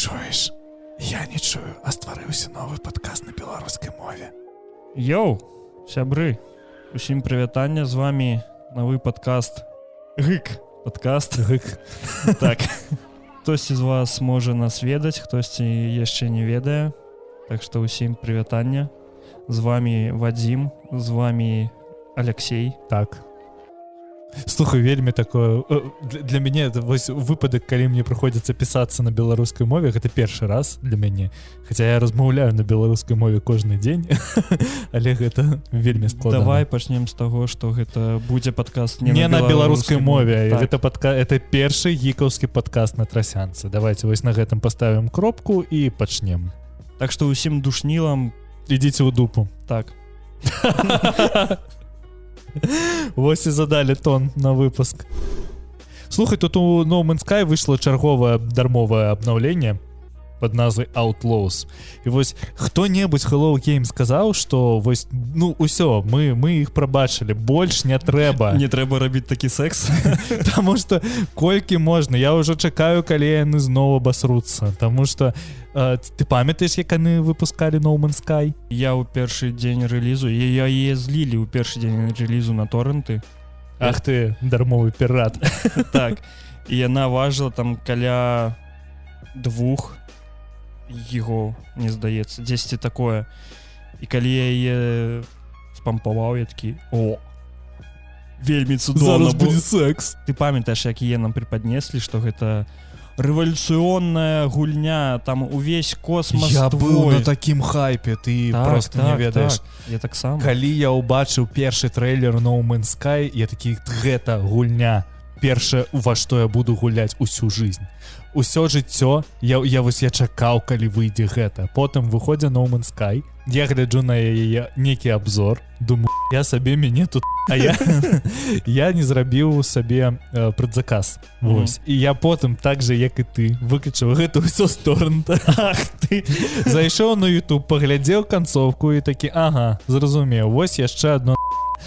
чуеш? Я не чую, а стварыўся новы падкаст на беларускай мове. Йоу, сябры, усім прывітання, з вами новы падкаст Гык. Падкаст Гык. Так. Хтосьці з вас можа нас ведаць, хтосьці яшчэ не ведае. Так што усім прывітання. З вами Вадзім, з вами Алексей. Так. Слухай, вельмі такое для мяне вось выпадак, калі мне прыходзіцца пісацца на беларускай мове, гэта першы раз для мяне, хаця я размаўляю на беларускай мове кожны дзень, але гэта вельмі складана. Давай пачнем з таго, што гэта будзе падкаст не на беларускай мове. Так. Это першы гікаўскі падкаст на трасянцы. Давайте вось на гэтым паставім кропку і пачнем. Так што ўсім душнілам ідзіце ў дупу. Так. Вось і задалі тон на выпуск. Слухай, тут у No Man's Sky выйшло чарговае дармовае абнаўленне под назвай Outlaws. І вось хто-небудзь Hello Games сказаў, што вось, ну, усё, мы іх прабачылі, больш не трэба. Не трэба рабіць такі секс. Таму што колькі можна, я ўжо чакаю, калі яны зноў абасруцца. Таму што ты памятаеш, як яны выпускалі No Man's Sky? Я ў першы дзень рэлізу, яе злілі ў першы дзень рэлізу на торренты. Ах ты, дармовы пірат. Так, і яна важыла там каля 2 его, мне здаецца, 10 такое. І калі я яе спампаваў, я такі: о, вельмі цудоўна. Зараз будзе секс. Ты памятаеш, як яе нам прыпаднеслі, што гэта рэвалюцыённая гульня, там увесь космас я твой. быў на такім хайпе, ты просто не ведаеш. Я таксама. Калі я ўбачыў першы трэйлер No Man's Sky, я такі: гэта гульня. Першае, во што я буду гуляць усю жизнь. Усё жыццё я чакаў, калі выйдзе гэта. Потым выходзя No Man's Sky, я гляджу на яе некі абзор, думаю, я сабе мяне тут, а я не зрабіў сабе прадзаказ. Вось. І я потым так же, як і ты, выключыў гэта ўсё з торрента. Ах ты. Зайшоў на YouTube, паглядзеў канцовку і такі: ага, зразумеў, вось яшчэ адно.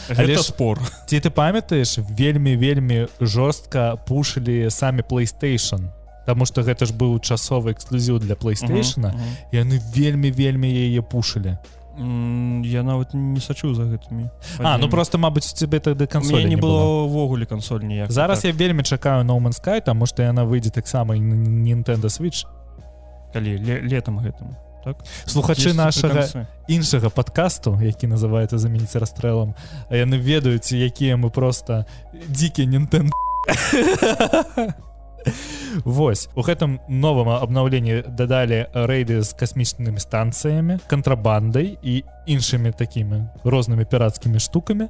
Гэта спор. Ці ты памятаеш, вельмі жорстка пушылі самі PlayStation, таму што гэта ж быў часовы эксклюзіў для PlayStation, і яны вельмі яе пушылі. Я нават не сачу за гэтымі. Ну просто, мабыць, у цябе тады кансолі не было ўвогуле кансоль ніяк. Зараз я вельмі чакаю No Man's Sky, таму што яна выйдзе таксама і на Nintendo Switch. Калі летам гэтым. Так? Слухачы нашага іншага падкасту, які называецца «Замяніць расстрэлам», а яны ведаюць, якія мы просто дзікі Nintendo. Вось, у гэтым новым абнаўленні дадалі рэйды з касмічнымі станцыямі, кантрабандай і іншымі такімі рознымі пірацкімі штукамі.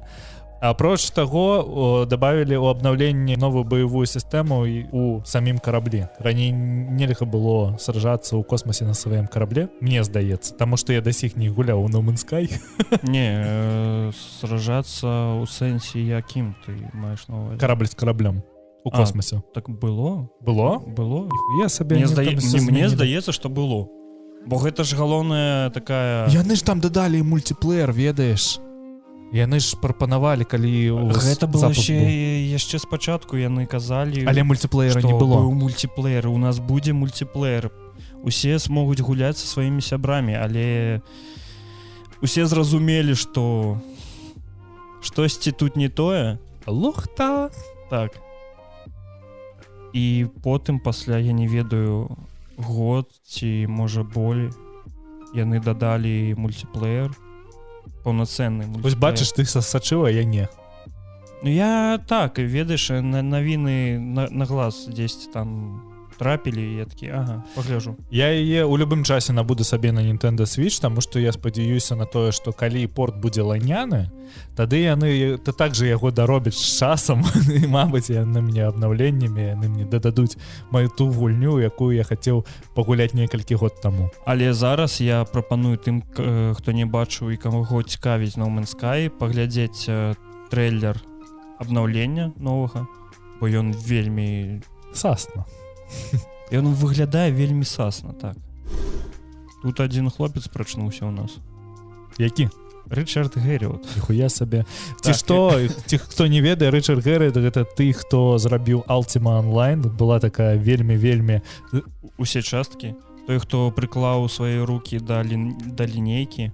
Апроч таго, дабавілі ў абнаўленні новую баявую сістэму у самім караблі. Раней нельга было сражацца ў космосе на сваім карабле, мне здаецца, таму што я да сіх не гуляў у No Man's Sky. Не, сражацца ў сэнсе якім ты маеш на ўвазе? Карабль з караблем у космосе. Так было? Было? Было. Я сабе мне здаецца, што было. Бо гэта ж галоўная такая... Яны ж там дадалі мультиплеер, ведаеш? Яны ж прапанавалі, калі гэта было яшчэ спачатку, яны казалі, але мультиплеера не было. Што быў мультиплеер, у нас будзе мультиплеер. Усе смогуць гуляць са сваімі сябрамі, але усе зразумелі, што штосьці тут не тое. Лухта. Так. І потым пасля, я не ведаю, год ці можа болей, яны дадалі мультиплеер. Паўнацэнны мультиплеер. Вось бачыш, ты сачыў, а я не. Ну я так, ведаеш, навіны на глаз дзесьці там трапілі, і я такі: ага, пагляжу. Я яе ў любым часе набуду сабе на Nintendo Switch, таму што я спадзяюся на тое, што калі порт будзе лайняны, тады яны так же яго даробяць з часам, і, мабыць, яны мне абнаўленнямі, яны мне дададуць маю ту гульню, якую я хацеў пагуляць некалькі год таму. Але зараз я прапаную тым, хто не бачыў і каму цікавіць No Man's Sky, паглядзець трэйлер абнаўлення новага, бо ён вельмі сасна. Ён выглядае вельмі сасна, так. Тут адзін хлопец прачнуўся ў нас. Які? Рычард Гэрриот. Ніхуя сабе. Ці што, хто не ведае, Рычард Гэрриот гэта ты, хто зрабіў Ultima Online. Была такая вельмі усе часткі. той, хто прыклаў свае рукі да лінейкі.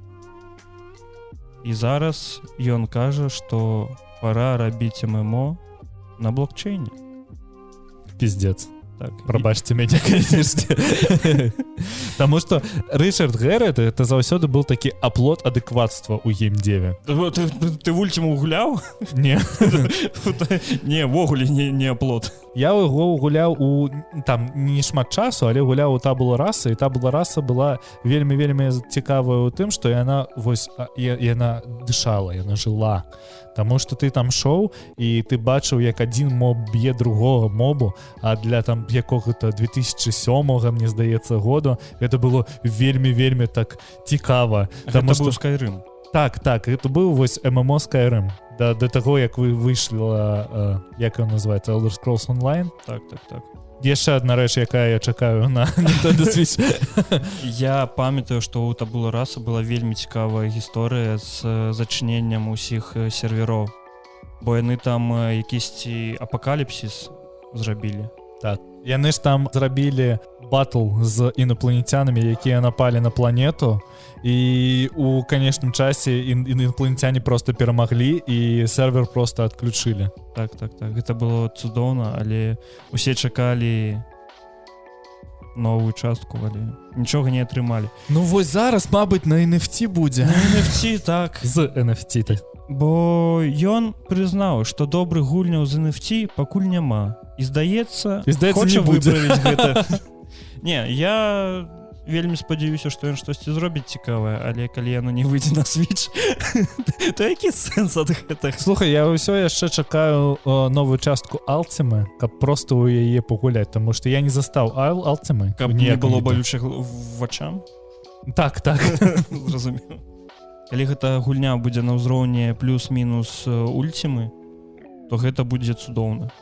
І зараз ён кажа, што пора рабіць ММО на блокчейне. Пиздец. Так. Пробачьте меня, конечно. Потому что Ричард Гэррэт это заўсёды был такі аплот адэкватства ў геймдеве. Ты в ультиму гуляў? Не. Не, ввогуле не аплот. Я яго гуляў у там не шмат часу, але гуляў у Табула Раса, і Табула Раса была вельмі цікавая ў тым, што яна вось яна дышала, яна жыла. Таму што ты там шоў і ты бачыў, як адзін моб б'е другого мобу, а для там якога-то 2007-го, мне здаецца, году гэта было вельмі так цікава. Гэта быў Skyrim. Так, это быў вось ММО Skyrim. Да таго, як вы выйшла, як ён называецца, Elder Scrolls Online. Так. Яшчэ адна рэч, якая я чакаю на Nintendo Switch. Я памятаю, што ў Табула Раса была вельмі цікавая гісторыя з зачыненнем усіх сервероў. Бо яны там якісьці апакаліпсіс зрабілі. Так. Яны ж там зрабілі батл з інопланетянамі, якія напалі на планету, і у канечным часе інопланетяне просто перамаглі і сервер просто адключылі. Так. Гэта было цудоўна, але усе чакалі новую частку, але нічога не атрымалі. Ну вось зараз, мабыць, на NFT будзе. На NFT, так. З NFT, так. Бо ён прызнаў, што добрых гульняў з NFT пакуль няма. І здаецца, хоча выправіць гэта. Не, я вельмі спадзяюся, што ён штосьці зробіць цікавае, але калі яно не выйдзе на Switch, то які сэнс ад гэтага? Слухай, я ўсё яшчэ чакаю новую частку Ultima, каб просто ў яе пагуляць, таму што я не застаў Ultima. Каб не было балючых вачам? Так. Зразумеў. Калі гэта гульня будзе на ўзроўні плюс-мінус ультимы, то гэта будзе цудоўна.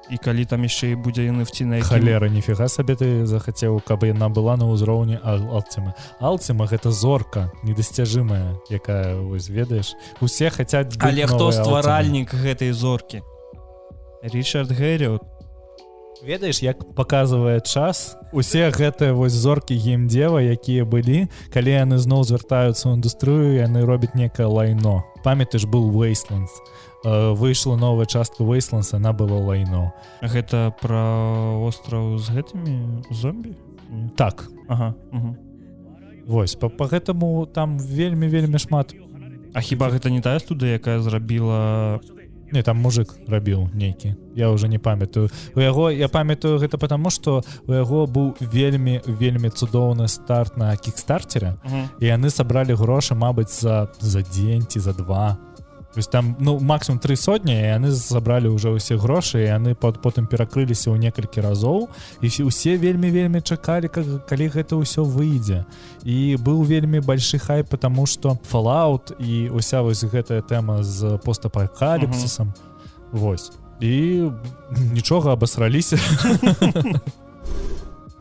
І калі там яшчэ і будзе NFT на якім... Халера, ніфіга сабе ты захацеў, каб яна была на ўзроўні Ultima. Ultima гэта зорка недасцяжымая, якая, вось, ведаеш, усе хацяць быць новай Ultima. Але хто стваральнік гэтай зоркі? Ричард Гэррэт. Ведаеш, як паказвае час, усе гэтыя вось зоркі геймдева, якія былі, калі яны зноў звяртаюцца ў індустрыю, яны робяць некае лайно. Памятаеш, был Wastelands. Выйшла новая частка Wastelands, она была лайно. Гэта пра остраў з гэтымі зомбі? Так. Ага. Вось, па гэтаму там вельмі шмат. А хіба гэта не тая студыя, якая зрабіла... Не, там мужик рабіў нейкі. Я уже не памятаю. У яго, я памятаю гэта потому, што у яго быў вельмі цудоўны старт на кікстартере, і яны сабралі грошы, мабыць, за дзень ці за два. То есть там, ну, максимум 3 сотні, і яны забралі ўжо ўсе грошы, і яны потым перакрыліся ў некалькі разоў, і усе вельмі чакалі, калі гэта ўсё выйдзе. І быў вельмі большы хайп, потому што Fallout і уся вось гэтая тэма з постапакаліпсісам. Вось. І нічога, абасраліся.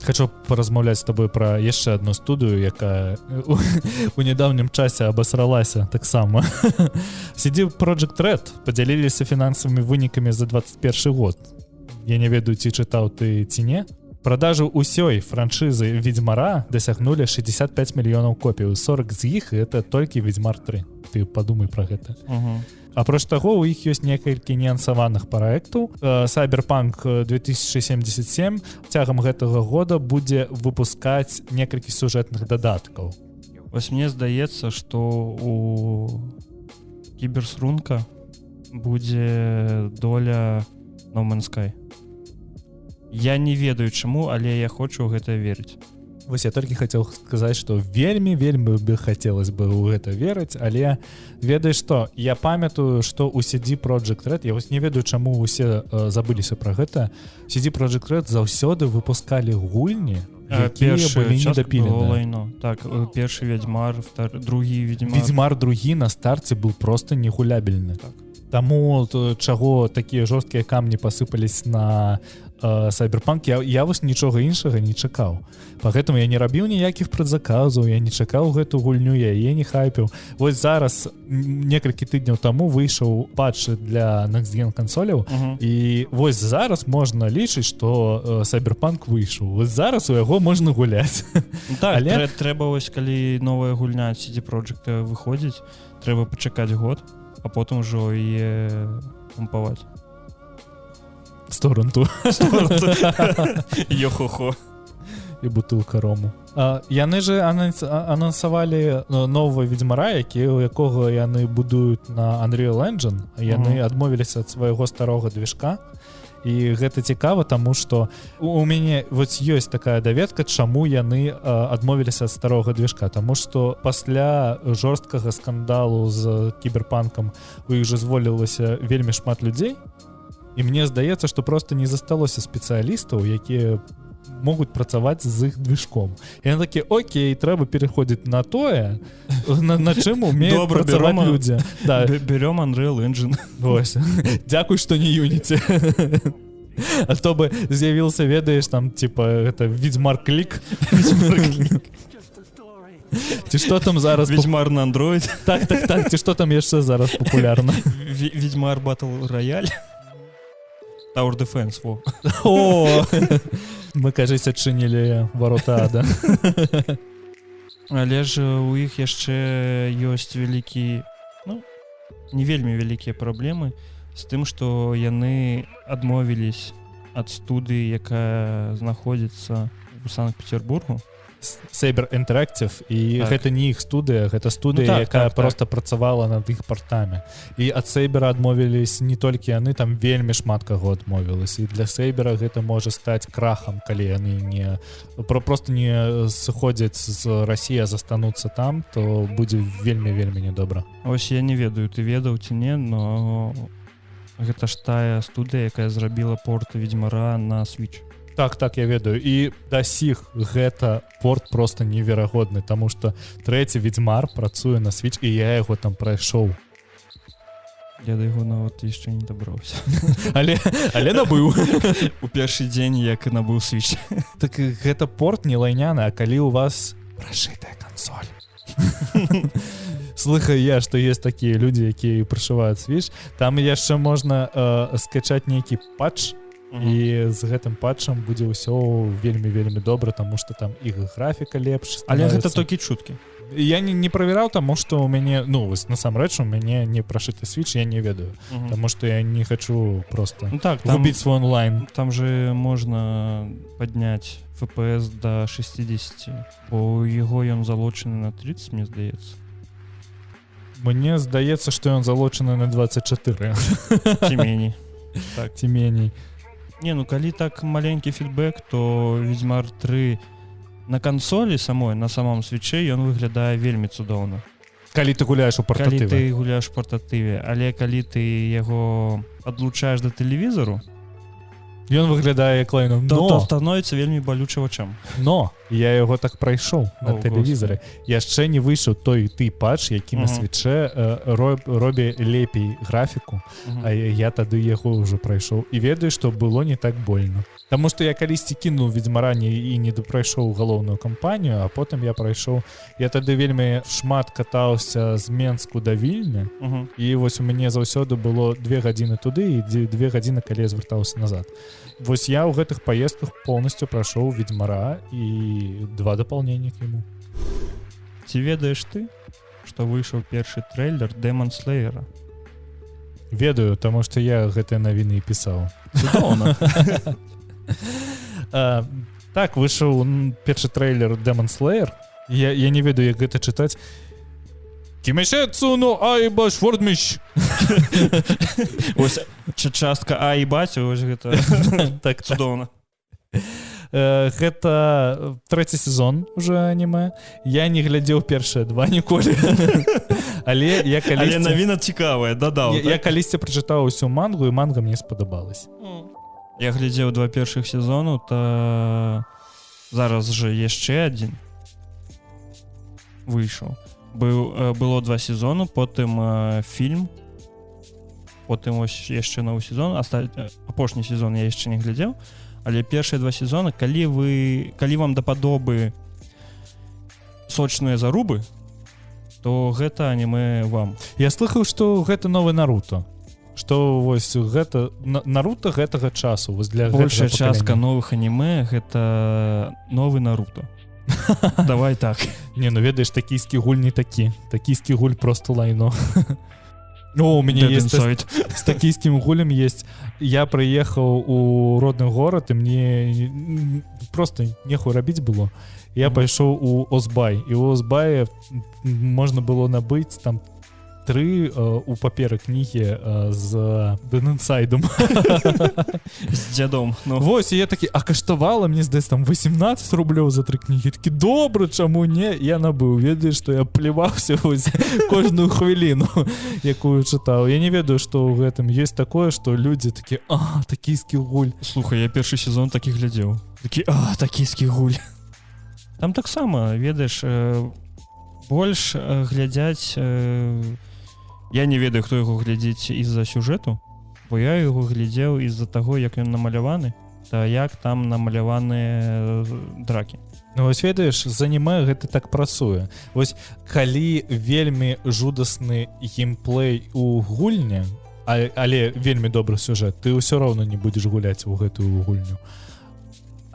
Хочу поразмаўляць з тобой пра яшчэ одну студыю, якая у нядаўнім часе абасралася таксама. CD Projekt Red падзяліліся фінансавымі вынікамі за 21 год. Я не ведаю, ці чытаў ты ці не. Продажы ўсёй франшызы Ведьмара дасягнулі 65 мільёнаў копій. 40 з іх гэта толькі Ведьмар 3. Ты падумай пра гэта. Апроч таго, у іх ёсць некалькі неансаваных праектаў. Cyberpunk 2077 цягам гэтага года будзе выпускаць некалькі сюжэтных дадаткаў. Вось мне здаецца, што у кіберсрунка будзе доля No Man's Sky. Я не ведаю чаму, але я хочу ў гэта верыць. Вось я толькі хацеў сказаць, што вельмі бы хацелось бы ў гэта верыць, але ведаеш што, я памятаю, што у CD Projekt Red, я вось не ведаю, чаму усе забыліся пра гэта, CD Projekt Red заўсёды выпускалі гульні, якія былі недапіленыя. Так, першы Ведьмар, другі Ведьмар. Ведьмар другі на старце быў проста негулябельны. Таму чаго такія жорсткія камні пасыпались на Cyberpunk, я вось нічога іншага не чакаў. Пагэтаму я не рабіў ніякіх прадзаказаў, я не чакаў гэту гульню, я яе не хайпіў. Вось зараз некалькі тыдняў таму выйшаў патч для next-gen кансоляў, і вось зараз можна лічыць, што Cyberpunk выйшаў. Вось зараз у яго можна гуляць. Так, але трэба вось калі новая гульня CD Projekt выходзіць, трэба пачакаць год, а потым ужо яе пампаваць. Сторанту. Йо-хо-хо. І бутылка рому. Яны же анансавалі нового Ведьмара, якога яны будуюць на Unreal Engine. Яны адмовіліся ад свайго старога движка. І гэта цікава, таму што у мяне вось ёсць такая даведка, чаму яны адмовіліся ад старога движка. Таму што пасля жорсткага скандалу з кіберпанкам у іх жа зволілася вельмі шмат людзей. І мне здаецца, што проста не засталося спецыялістаў, якія могуць працаваць з іх движком. І яны такі, окей, трэба пераходзіць на тое, на чым умеюць працаваць людзі. Берём Unreal Engine. Вось. Дзякуй, што не Unity. А то бы з'явіўся, ведаеш, там, типа, это Ведьмар Клік. Ці што там зараз... Ведьмар на Android. Так, ці што там яшчэ зараз папулярна? Ведьмар Battle Royale. Tower Defense, во. О! Мы, кажется, адчынілі варота ада. Але ж у іх яшчэ ёсць вялікі, ну, не вельмі вялікія праблемы з тым, што яны адмовілись ад студыі, якая знаходзіцца ў Санкт-Петербургу. Saber Interactive, і так. Гэта не іх студыя, гэта студыя, якая проста працавала над іх партамі. І ад Saber адмовілись не толькі яны, там вельмі шмат каго адмовілась. І для Saber гэта можа стаць крахам, калі яны просто не сыходзяць з Расіі, а застануцца там, то будзе вельмі недобра. Ось я не ведаю, ты ведаў ці не, но гэта ж тая студыя, якая зрабіла порт Ведьмара на Switch. Так, я ведаю. І да сіх гэта порт просто неверагодны, таму што трэці Ведьмар працуе на Switch, і я яго там прайшоў. Я да яго нават яшчэ не дабраўся. Але набыў. У першы дзень, як і набыў Switch. Так гэта порт не лайняны, а калі у вас прошитая кансоль. Слыхаю я, што есть такія людзі, якія прышываюць Switch. Там яшчэ можна скачаць нейкі патч, і з гэтым патчам будзе ўсё вельмі добра, таму што там іх графіка лепш становіцца. Але гэта толькі чуткі. Я не правяраў, таму што ў мяне, ну, вось насамрэч у мяне не прашыты Switch, я не ведаю. Таму што я не хачу проста губіць свой онлайн. Там же можна падняць FPS до 60, бо у яго ён залочаны на 30, мне здаецца. Мне здаецца, што ён залочаны на 24. Ці меней. Так, ці меней. Не, ну калі так маленькі фідбэк, то Ведьмар 3 на кансолі самой, на самом свічы, ён выглядае вельмі цудоўна. Калі ты гуляеш у партатыве. Калі ты гуляеш у партатыве, але калі ты яго адлучаеш да тэлевізору, ён выглядае як лайном. То становіцца вельмі балюча вачам. Но я яго так прайшоў на тэлевізоры. Яшчэ не выйшаў той патч, які на свічэ робі лепей графіку, а я тады яго ўжо прайшоў. І ведаю, што было не так больно. Таму што я калісьці кінуў Ведьмара і не прайшоў галоўную кампанію, а потым я прайшоў. Я тады вельмі шмат катаўся з Менску да Вільні, і вось у мяне заўсёды было 2 гадзіны туды і 2 гадзіны, калі я звяртаўся назад. Вось я ў гэтых паездках полностью прайшоў Ведьмара і 2 дапаўнення к яму. Ці ведаеш ты, што выйшаў першы трэйлер Demon Slayer'а? Ведаю, таму што я гэтыя навіны і пісаў. Цудоўна. Так, выйшаў першы трэйлер Demon Slayer. Я не ведаю, як гэта чытаць. Кімешэцу но айба швордміш. Ось частка А і бацю, ось гэта так цудоўна. Гэта 3-й сезон уже аніме. Я не глядзеў першыя 2 ніколі. Але навіна цікавая, дадаў. Я калісьці прачытаў усю мангу, і манга мне спадабалась. Я глядзеў 2 першых сезону, то зараз жа яшчэ адзін выйшаў. Было 2 сезону, потым фільм потым вось яшчэ новы сезон, апошні сезон я яшчэ не глядзеў, але першыя 2 сезоны, калі вам дападобы сочныя зарубы, то гэта аніме вам. Я слыхаў, што гэта новы Наруто. Што вось гэта Наруто гэтага часу, вось для большая гэтага частка пакалення. новых аніме гэта новы Наруто. Давай так. Не, ну ведаеш, токійскі гуль не такі. Токійскі гуль просто лайно. О, у мяне есть с токійскім гулем есть. Я прыехаў у родны горад, і мне просто нехуй рабіць было. Я пайшоў у Озбай, і у Озбае можна было набыць там 3 у паперы кнігі з Дэнэнсайдом. З дзядом. Ну. Вось, і я такі, а каштавала, мне здаецца, там 18 рублёў за 3 кнігі. Такі, добра, чаму не? Я набыў. Ведаеш, што я плеваўся вось кожную хвіліну, якую чытаў. Я не ведаю, што ў гэтым ёсць такое, што людзі такі, токійскі гуль. Слухай, я першы сезон такі глядзеў. Такі, токійскі гуль. Там таксама, ведаеш, больш глядзяць... Я не ведаю, хто яго глядзіць з-за сюжэту, бо я яго глядзеў з-за таго, як ён намаляваны, та як там намаляваныя дракі. Ну вось ведаеш, з аніме гэта так працуе. Вось калі вельмі жудасны геймплей у гульні, але вельмі добры сюжэт, ты ўсё роўна не будзеш гуляць у гэтую гульню.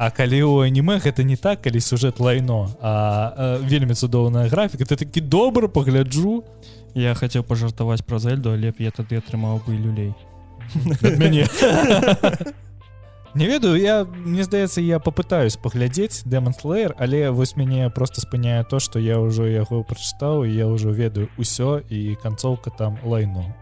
А калі ў аніме гэта не так, калі сюжэт лайно, а вельмі цудоўная графіка, ты такі добра пагляджу. Я хацеў пажартаваць пра Зельду, але я тады атрымаў бы люлей. Ад мяне. Не ведаю, мне здаецца, я папытаюсь паглядзець Demon Slayer, але вось мяне просто спыняе то, што я ўжо яго прачытаў, і я ўжо ведаю ўсё, і канцоўка там лайно.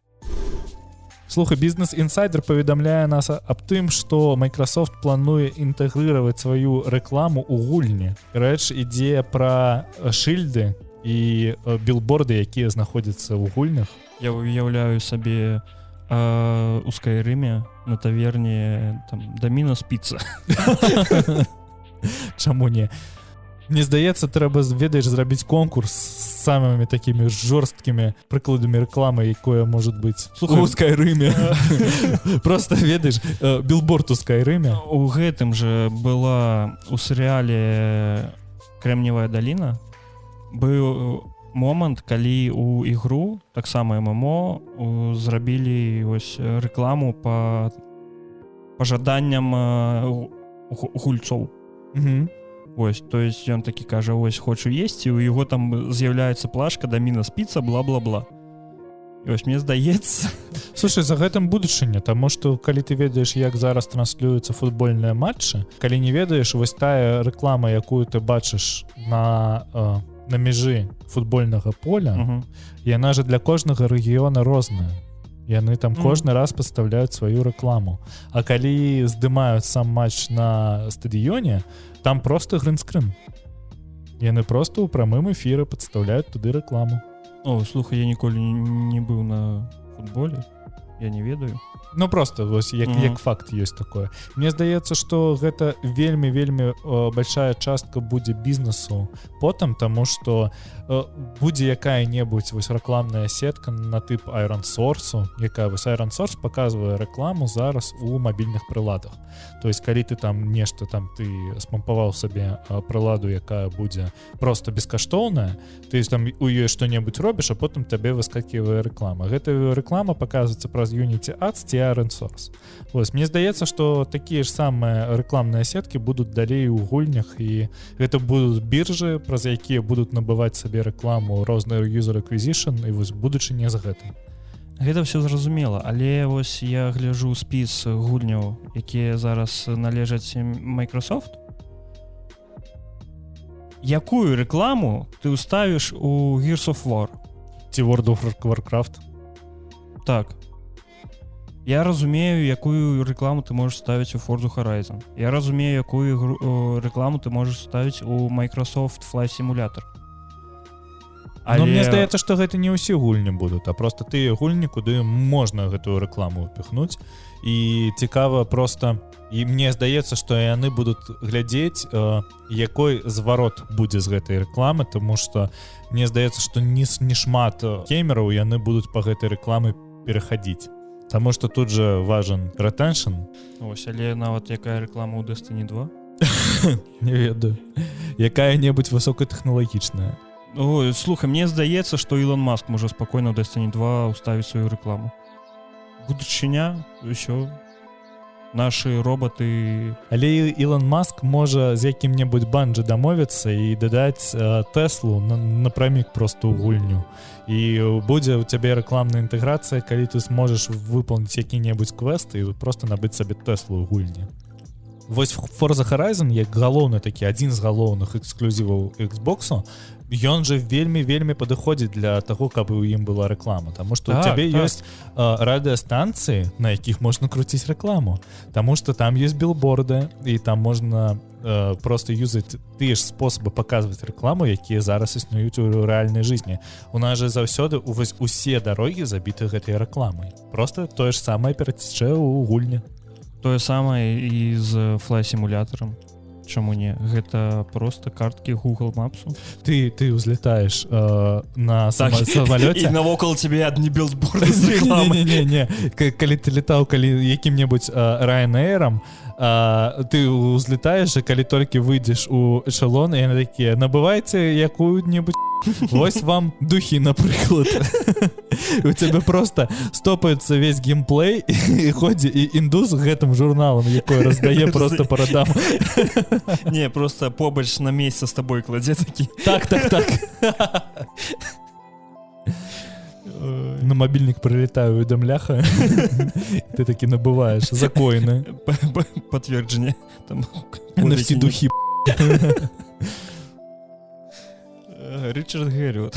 Слухай, Business Insider паведамляе нас аб тым, што Microsoft плануе інтэгрыраваць сваю рэкламу ў гульні. Рэч ідзе пра шыльды і білборды, якія знаходзяцца ў гульнях. Я уяўляю сабе у Скайрыме на таверне там Домінос піца. Чаму не? Мне здаецца, трэба, ведаеш, зрабіць конкурс з самымі такімі жорсткімі прыкладамі рэкламы, якое можа быць у Скайрыме. Просто, ведаеш, білборд у Скайрыме. У гэтым жа была у серыяле «Кремниевая долина» быў момант, калі у ігру, таксама ММО, зрабілі вось рэкламу па жаданням гульцоў. Ось, то есть ён такі кажа, ось, хочу есці, у яго там з'яўляецца плашка Домінос піца, бла-бла-бла. І ось мне здаецца... Слушай, за гэтым будучыня, таму што калі ты ведаеш, як зараз транслююцца футбольныя матчы, калі не ведаеш, вось тая рэклама, якую ты бачыш на мяжы футбольнага поля, яна же для кожнага рэгіёна розная. Яны там кожны раз пастаўляюць сваю рэкламу. А калі здымаюць сам матч на стадыёне, там просто гринскрин. Яны просто ў прамым эфіры падстаўляюць туды рэкламу. О, слухай, я ніколі не быў на футболе. Я не ведаю. Ну просто вось як факт ёсць такое. Мне здаецца, што гэта вельмі большая частка будзе бізнесу потым, таму што будзе якая-небудзь вось рэкламная сетка на тып Iron Source, якая вось Iron Source паказвае рэкламу зараз у мабільных прыладах. То есть калі ты там нешта там ты спампаваў сабе прыладу, якая будзе просто бескаштоўная, ты там у ёй што-небудзь робіш, а потым табе выскаківае рэклама. Гэта рэклама паказваецца праз Unity Ads ці Iron Source. Вось, мне здаецца, што такія ж самыя рэкламныя сеткі будуць далей у гульнях, і гэта будуць біржы, праз якія будуць набываць сабе рэкламу розныя user acquisition, і вось будучыня за гэтым. Гэта все зразумела, але вось я гляджу спіс гульняў, якія зараз належаць Microsoft. Якую рэкламу ты ўставіш у Gears of War? Ці World of Warcraft? Так. Я разумею, якую рэкламу ты можаш ставіць у Forza Horizon. Я разумею, якую рэкламу ты можаш ставіць у Microsoft Flight Simulator. Але... Но мне здаецца, што гэта не ўсе гульні будуць, а просто тыя гульні, куды можна гэтую рэкламу ўпіхнуць. І цікава просто... І мне здаецца, што яны будуць глядзець, якой зварот будзе з гэтай рэкламы, тому што мне здаецца, што не шмат геймераў яны будуць па гэтай рэкламы перахадзіць. Таму што тут жа важен ретеншн. Ось, але нават якая рэклама ў Destiny 2? Не ведаю. Якая-небудзь высокатэхналагічная. Ой, слухай, мне здаецца, што Ілон Маск можа спакойна ў Destiny 2 ўставіць сваю рэкламу. Будучыня, ўсё. Нашы роботы... Але Ілон Маск можа з якім-небудзь банджы дамовіцца і дадаць Теслу напрамік просто ў гульню. І будзе ў цябе рэкламная інтэграцыя, калі ты зможаш выполніць які-небудзь квест і просто набыць сабе Теслу ў гульні. Вось Forza Horizon, як галоўны такі, адзін з галоўных эксклюзіваў Xbox'у, ён же вельмі падыходзіць для таго, каб у ім была рэклама. Таму што у цябе ёсць радыёстанцыі, на якіх можна круціць рэкламу. Таму што там ёсць білборды, і там можна просто юзаць тыя ж спосабы паказваць рэкламу, якія зараз існуюць у рэальнай жыцці. У нас же заўсёды усе дарогі забіты гэтай рэкламай. Просто тое ж самае перацячэ ў гульні. Тое самае і з флай-сімулятарам. Чаму не? Гэта просто карткі Google Maps. Ты ўзлетаеш на самалёце. І навокал тебе адні білборды з рэкламай. Не. Калі ты летаў якім-небудзь Ryanair'ам, ты ўзлетаеш, а калі толькі выйдзеш у эшелон, і яны такія: набывайце якую-небудзь. Вось вам духі, напрыклад. У цябе просто стопаецца весь геймплей і ходзе і індус гэтым журналам, якой раздае просто па радам. Не, просто побач на месяц з табой кладзе такі. Так. На мобільнік прилітае уведамляха. Ты такі набываеш законы. Пацверджанне. На всі духі. Ричард Герріот.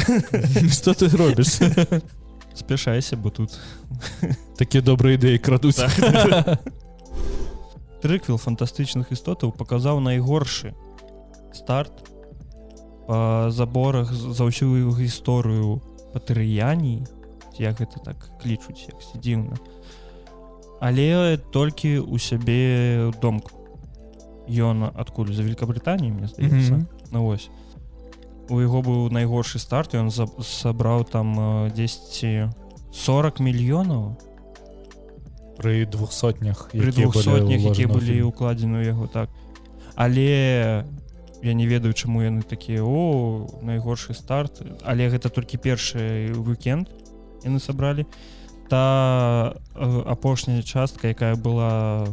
Што ты робіш? Спяшайся, бо тут такія добрыя ідэі крадуць. Трыквел фантастычных істотаў паказаў найгоршы старт па заборах за ўсю гісторыю Патэрыяній, як гэта так клічуць, як дзіўна. Але толькі ў сябе домку. Ён адкуль? За Великабрытаніі, мне здаецца. Ну вось. У яго быў найгоршы старт, і ён сабраў там 10-40 мільёнаў. Пры 200-нях, якія былі ўкладзены ў яго, так. Але я не ведаю, чаму яны такія: о, найгоршы старт. Але гэта толькі першы уикенд яны сабралі. Та апошняя частка, якая была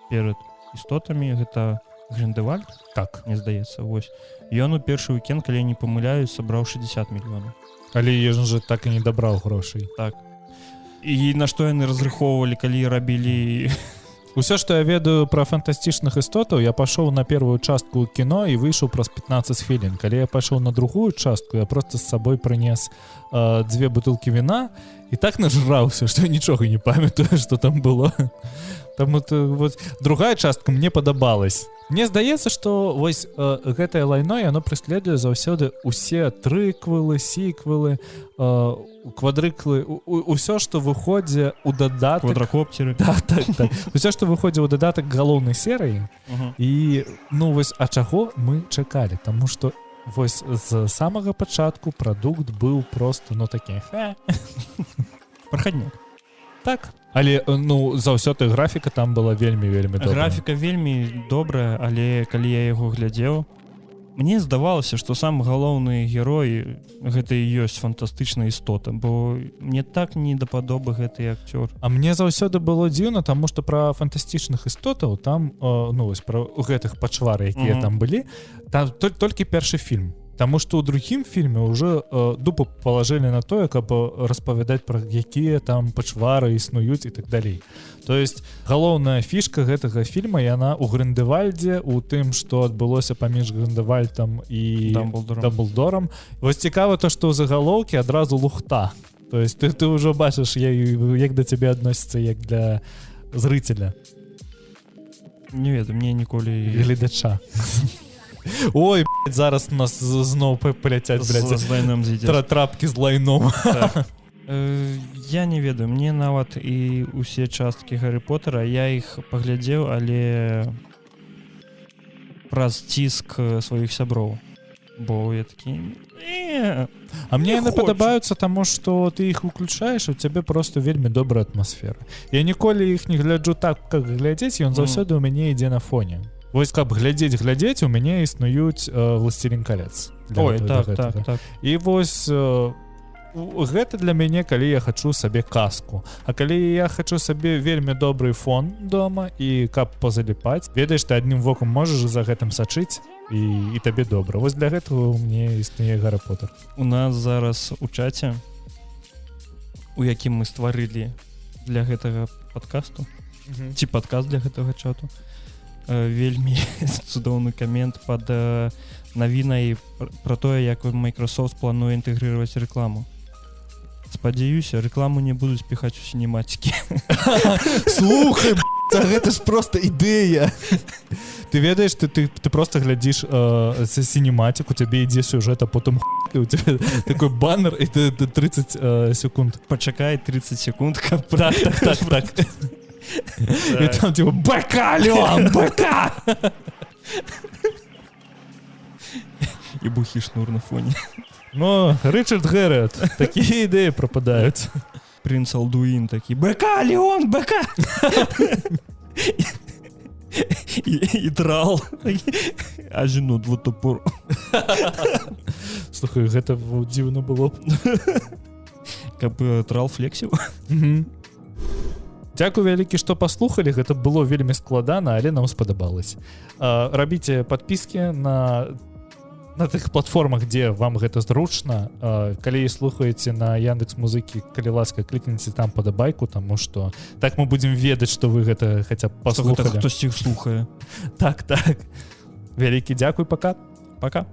перад істотамі, гэта Гріндевальд, так, мне здаецца, вось. Ён у першы уикенд, калі я не памыляюсь, сабраў 60 мільёнаў. Але ён же так і не дабраў грошай. Так. І на што яны разрыхоўвалі, калі рабілі... Усё, што я ведаю пра фантастычных істотаў, я пашоў на первую частку кіно і выйшаў праз 15 хвілін. Калі я пайшоў на другую частку, я просто з сабой прынес 2 бутылкі віна і так нажраўся, што я нічога не памятаю, што там было. Таму вот другая частка мне падабалась. Мне здаецца, што вось гэтае лайно, яно преследуе заўсёды усе трыквелы, сіквелы, квадрыклы, усё, што выходзе ў дадатак. Квадракоптеры. Так. Усё, што выходзе ў дадатак галоўнай серыі. І, ну вось, а чаго мы чакалі? Таму што вось з самага пачатку прадукт быў просто, ну, такі... Прахадняк. Так. Але, ну, заўсёды графіка там была вельмі добрая. Графіка вельмі добрая, але калі я яго глядзеў, мне здавалася, што сам галоўны герой гэта і ёсць фантастычная істота, бо мне так не дападобы гэты акцёр. А мне заўсёды было дзіўна, таму што пра фантастычных істотаў там, ну, вось, пра гэтых пачвары, якія там былі, там толькі першы фільм. Таму што ў другім фільме ўжо дупу палажылі на тое, каб распавядаць пра якія там пачвары існуюць і так далей. То есть галоўная фішка гэтага фільма, яна ў Гріндевальдзе, у тым, што адбылося паміж Гріндевальдам і Дамблдорам. Вось цікава то, што ў загалоўкі адразу лухта. То есть ты ўжо бачыш, як да цябе адносіцца, як для зрыцеля. Не ведаю, мне ніколі... Гледача. Ой, блядь, зараз у нас зноў паляцяць, блядь, з лайном трапкі з лайном. Так. Я не ведаю, мне нават і усе часткі Гаррі Поттера, я іх паглядзеў, але праз ціск сваіх сяброў. Бо я такі, Не, А мне Не яны хочу. падабаюцца таму што ты іх выключаеш, у цябе просто вельмі добрая атмасфера. Я ніколі іх не гляджу так, как глядзець, ён заўсёды ў мяне ідзе на фоне. Вось каб глядзець, у мяне існуюць «Власцелін калец». ой, так. І вось гэта для мяне, калі я хачу сабе казку. А калі я хачу сабе вельмі добрый фон дома і каб позаліпаць, ведаеш, ты адным вокам можаш за гэтым сачыць і табе добра. Вось для гэтага мне існуе Гаррі Поттер. У нас зараз у чаце, у якім мы стварылі для гэтага падкасту, ці падкаст для гэтага чату, вельмі цудоўны камент пад навінай пра тое, як Microsoft плануе інтэгрыраваць рэкламу. Спадзяюся, рэкламу не будуць піхаць у сінематікі. Слухай, гэта ж просто ідэя. Ты ведаеш, ты просто глядзіш сінематик, у цябе ідзе сюжэт, а потым і у цябе такой баннер, і ты 30 секунд. Пачакай 30 секунд, каб... Так. І там типа БК, Лён, БК! І бухі шнур на фоне. Ну, Ричард Геррет, такія ідэі прападаюць. Принц Алдуін такі, БК, Леон, БК! І трал. Ажіну двотопор. Слухай, гэта дзіўна было б. Каб трал флексіў. Дзякуй вялікі, што паслухалі, гэта было вельмі складана, але нам спадабалось. Рабіце падпіскі на тых платформах, дзе вам гэта зручна. Калі слухаеце на Яндекс.Музыкі, калі ласка, клікніце там падабайку, таму што так мы будзем ведаць, што вы гэта хаця б паслухалі. Хтосьці іх слухае. Так. Вялікі дзякуй, пока. Пока.